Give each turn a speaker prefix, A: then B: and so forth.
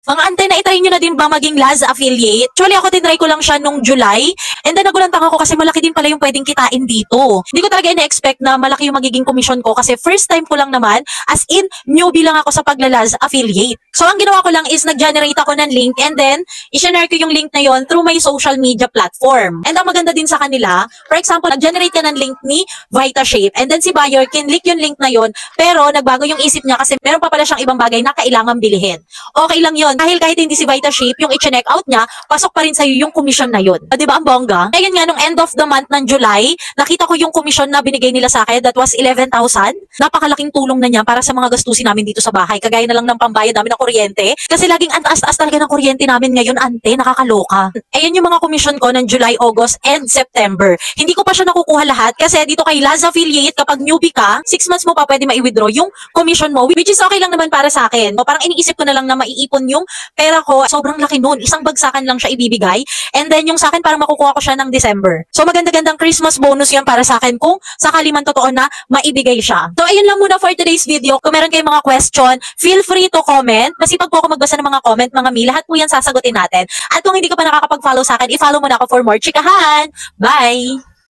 A: Mga ante, na-try nyo na din ba maging Laz affiliate? Actually, ako tinry ko lang siya nung July. And then, nagulantang ako kasi malaki din pala yung pwedeng kitain dito. Hindi ko talaga ina-expect na malaki yung magiging commission ko kasi first time ko lang naman, as in, newbie lang ako sa pagla-Laz affiliate. So, ang ginawa ko lang is nag-generate ako ng link and then, i-share ko yung link na yon through my social media platform. And ang maganda din sa kanila, for example, nag-generate ka ng link ni VitaShape and then si buyer kinlik yung link na yon pero nagbago yung isip niya kasi meron pa pala siyang ibang bagay na kailangan bilhin. Okay lang yon. Dahil kahit hindi si VitaShape, yung i-check out niya, pasok pa rin sa'yo yung commission na yun. Di ba ang bongga? Ngayon nga, nung end of the month ng July, nakita ko yung commission na binigay nila sa akin, that was 11,000. Napakalaking tulong na niya para sa mga gastusin namin dito sa bahay. Kagaya na lang ng pambayad namin ng kuryente. Kasi laging antaas-taas talaga ng kuryente namin ngayon, ante, nakakaloka. Ayan yung mga commission ko ng July, August, and September. Hindi ko pa siya nakukuha lahat kasi dito kay Laz Affiliate, kapag newbie ka, 6 months mo pa pwede ma-withdraw yung commission mo, which is okay lang naman para sa akin. O, parang iniisip ko na lang na maiipon yung pera ko, sobrang laki nun. Isang bagsakan lang siya ibibigay. And then yung sa akin, parang makukuha ko siya ng December. So maganda-gandang Christmas bonus yan para sa akin kung sakali man totoo na maibigay siya. So ayun lang muna for today's video. Kung meron kayong mga question, feel free to comment. Masipag po ako magbasa ng mga comment, mga mi. Lahat po yan sasagutin natin. At kung hindi ka pa nakakapag-follow sa akin, i-follow mo na ako for more chikahan. Bye!